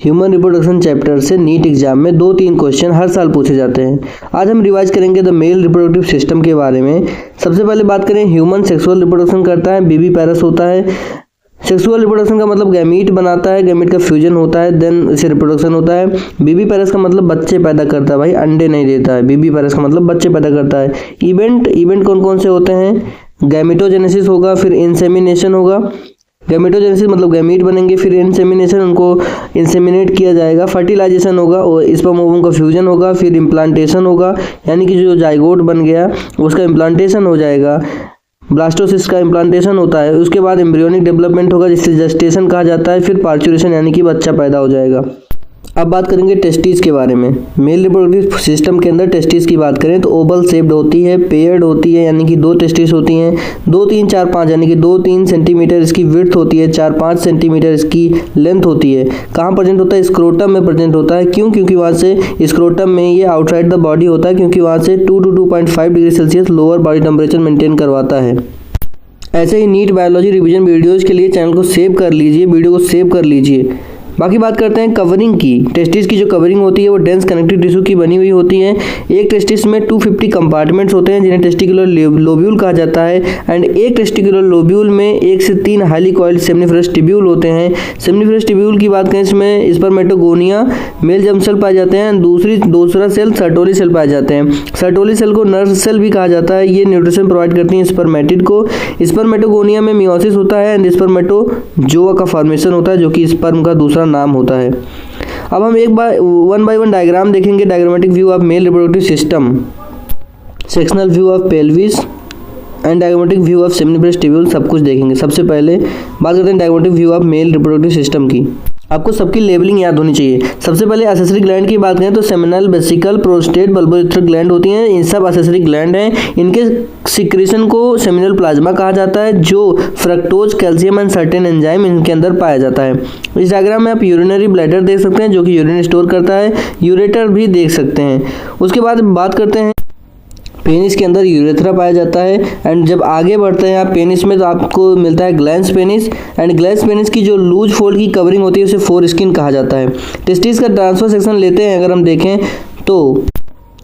Human reproduction chapter से NEET exam में 2-3 question हर साल पूछे जाते हैं। आज हम रिवाइज करेंगे द मेल रिप्रोडक्टिव सिस्टम के बारे में। सबसे पहले बात करें, ह्यूमन सेक्सुअल रिप्रोडक्शन करता है, बेबी पैरस होता है। सेक्सुअल रिप्रोडक्शन का मतलब गैमीट बनाता है, गैमीट का फ्यूजन होता है, देन इसे रिप्रोडक्शन होता है। बेबी पैरस का मतलब बच्चे पैदा करता है, भाई अंडे नहीं देता है। बेबी पैरस का मतलब बच्चे पैदा करता है। इवेंट कौन कौन से होते हैं? गैमेटोजेनेसिस होगा, फिर इंसेमिनेशन होगा। गैमेटोजेनेसिस मतलब गैमीट बनेंगे, फिर इंसेमिनेशन, उनको इंसेमिनेट किया जाएगा। फर्टिलाइजेशन होगा और स्पर्म ओवम का फ्यूजन होगा, फिर इम्प्लांटेशन होगा, यानी कि जो जाइगोट बन गया उसका इम्प्लांटेशन हो जाएगा। ब्लास्टोसिस का इम्प्लांटेशन होता है। उसके बाद एम्ब्रियोनिक डेवलपमेंट होगा जिसे जेस्टेशन कहा जाता है। फिर पार्चुरेशन यानी कि बच्चा पैदा हो जाएगा। अब बात करेंगे टेस्टिस के बारे में। मेल रिप्रोडक्टिव सिस्टम के अंदर टेस्टिस की बात करें तो ओवल शेप्ड होती है, पेयर्ड होती है, यानी कि 2 टेस्टिस होती हैं। 2, 3, 4, 5 यानी कि 2-3 सेंटीमीटर इसकी विड्थ होती है, 4-5 सेंटीमीटर इसकी लेंथ होती है। कहाँ प्रेजेंट होता है? स्क्रोटम में प्रेजेंट होता है। क्यों? क्योंकि वहाँ से स्क्रोटम में ये आउटसाइड द बॉडी होता है, क्योंकि वहाँ से 2 to 2.5 degree Celsius lower body temperature maintain करवाता है। ऐसे ही नीट बायोलॉजी रिवीजन वीडियोज़ के लिए चैनल को सेव कर लीजिए, वीडियो को सेव कर लीजिए। बाकी बात करते हैं कवरिंग की। टेस्टिस की जो कवरिंग होती है वो डेंस कनेक्टिव टिश्यू की बनी हुई होती है। एक टेस्टिस में 250 कंपार्टमेंट्स होते हैं जिन्हें टेस्टिकुलर लोब्यूल कहा जाता है। एंड एक टेस्टिकुलर लोब्यूल में 1 से 3 हाईली कॉइल्ड सेमनीफरस ट्यूब्यूल होते हैं। सेमनीफरस ट्यूब्यूल की बात करें, इसमें स्पर्मेटोगोनिया मेल जर्म सेल पाए जाते हैं। दूसरा सेल सर्टोली सेल पाए जाते हैं। सर्टोली सेल को नर्व सेल भी कहा जाता है। ये न्यूट्रिशन प्रोवाइड करती हैं स्पर्मेटिड को। स्पर्मेटोगोनिया में मियोसिस होता है एंड स्पर्मेटोजोआ का फॉर्मेशन होता है, जो कि स्पर्म का दूसरा नाम होता है। अब हम वन बाय वन डायग्राम देखेंगे। Diagrammatic view of male reproductive system, sectional view of pelvis and diagrammatic view of seminiferous tubule, सब कुछ देखेंगे। सबसे पहले बात करते हैं diagrammatic view of male reproductive system की। आपको सबकी लेबलिंग याद होनी चाहिए। सबसे पहले एसेसरी ग्लैंड की बात करें तो सेमिनल, वेसिकल, प्रोस्टेट, बल्बोरेथ्रल ग्लैंड होती हैं। इन सब एसेसरी ग्लैंड हैं। इनके सिक्रेशन को सेमिनल प्लाज्मा कहा जाता है, जो fructose, calcium and certain enzyme इनके अंदर पाया जाता है। इस डायग्राम में आप यूरिनरी ब्लैडर देख सकते हैं, जो कि यूरिन स्टोर करता है। यूरेटर भी देख सकते हैं। उसके बाद बात करते हैं पेनिस के अंदर यूरेथ्रा पाया जाता है। एंड जब आगे बढ़ते हैं आप पेनिस में तो आपको मिलता है glans penis. And glans penis की जो लूज फोल्ड की कवरिंग होती है उसे फोर स्किन कहा जाता है। टेस्टिस का ट्रांसफर सेक्शन लेते हैं अगर हम देखें तो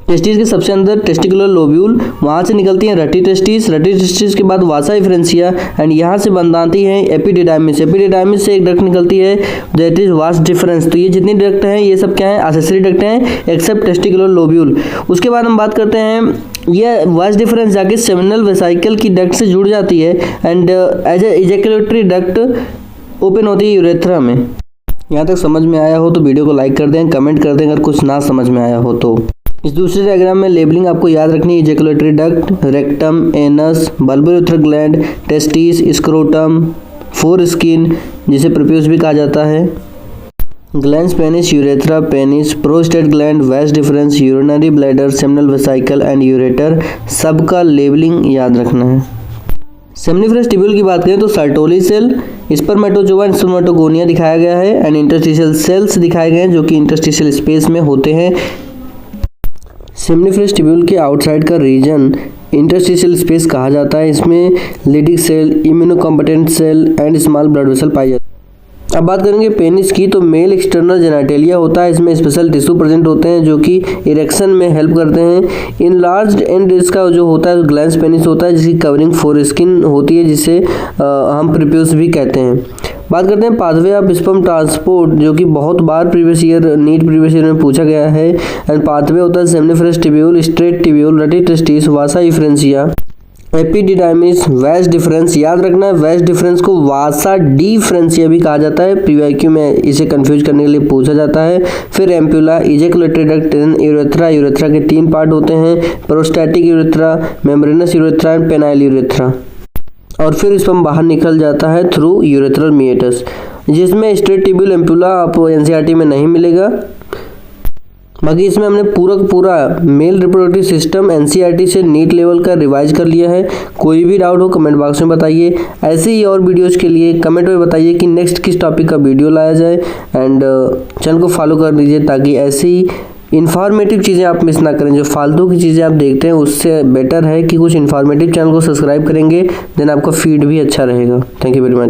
टेस्टिस के सबसे अंदर टेस्टिकुलर लोब्यूल, वहाँ से निकलती हैं रटी टेस्टिस के बाद वासा इफ्रेंसिया एंड यहाँ से बंद आती हैं एपिडिडाइमिस। एपिडिडाइमिस से एक डक्ट निकलती है दैट इज वास डिफरेंस। तो ये जितनी डक्ट हैं ये सब क्या है? एसेसरी डक्ट हैं एक्सेप्ट टेस्टिकुलर लोब्यूल। उसके बाद हम बात करते हैं यह वास डिफरेंस जाके सेमिनल वेसाइकल की डक्ट से जुड़ जाती है and as a ejaculatory duct open होती है यूरेथ्रा में। यहाँ तक समझ में आया हो तो वीडियो को लाइक कर दें, कमेंट कर दें अगर कुछ ना समझ में आया हो तो। इस दूसरे डायग्राम में लेबलिंग आपको याद रखनी है। Ejaculatory duct, rectum, anus, bulbourethral gland, testis, scrotum, foreskin जिसे प्रोप्यूस भी कहा जाता है, glans penis, urethra, penis, prostate gland, vas deferens, urinary bladder, seminal vesicle and ureter, सबका लेबलिंग याद रखना है। सेमनीफरस ट्यूब्यूल की बात करें तो Sertoli cell, spermatozoa and spermatogonia दिखाया गया है एंड इंटरस्टिशियल सेल्स दिखाए गए हैं जो कि इंटरस्टिशियल स्पेस में होते हैं। सेमनीफरस ट्यूब्यूल के आउटसाइड का रीजन इंटरस्टिशियल स्पेस कहा जाता है। इसमें Leydig cell, immunocompetent cell and small blood vessel पाई जाती है। अब बात करेंगे पेनिस की तो मेल एक्सटर्नल जेनिटेलिया होता है। इसमें स्पेशल टिश्यू प्रेजेंट होते हैं जो कि इरेक्शन में हेल्प करते हैं। इनलार्ज्ड एंड इसका जो होता है ग्लैंस पेनिस होता है जिसकी कवरिंग फोर स्किन होती है जिसे हम प्रीप्यूस भी कहते हैं। बात करते हैं पाथवे ऑफ स्पर्म ट्रांसपोर्ट, जो कि बहुत बार नीट प्रीवियस ईयर में पूछा गया है। एंड पाथवे होता है seminiferous tubule, straight tubule, रटी testis, वासा इफ्रेंसिया, एपिडिडाइमिस, वास डिफरेंस। याद रखना है वास डिफरेंस को वासा डिफरेंसिया भी कहा जाता है। पीवाईक्यू में इसे कंफ्यूज करने के लिए पूछा जाता है। फिर ampulla, ejaculatory duct, urethra. Urethra के 3 पार्ट होते हैं, prostatic urethra, membranes urethra and penile urethra. और फिर स्पर्म बाहर निकल जाता है थ्रू यूरेथ्रल मीएटस, जिसमें स्ट्रेट ट्यूब्यूल एम्पुला आपको एनसीईआरटी में नहीं मिलेगा। बाकी इसमें हमने पूरा मेल रिप्रोडक्टिव सिस्टम एनसीईआरटी से नीट लेवल का रिवाइज कर लिया है। कोई भी डाउट हो कमेंट बॉक्स में बताइए। ऐसे ही और वीडियोज़ के लिए कमेंट में बताइए कि नेक्स्ट किस टॉपिक का वीडियो लाया जाए। एंड चैनल को फॉलो कर लीजिए ताकि ऐसी इन्फॉर्मेटिव चीज़ें आप मिस ना करें। जो फालतू की चीज़ें आप देखते हैं उससे बेटर है कि कुछ इन्फॉर्मेटिव चैनल को सब्सक्राइब करेंगे, देन आपका फीड भी अच्छा रहेगा। Thank you very much.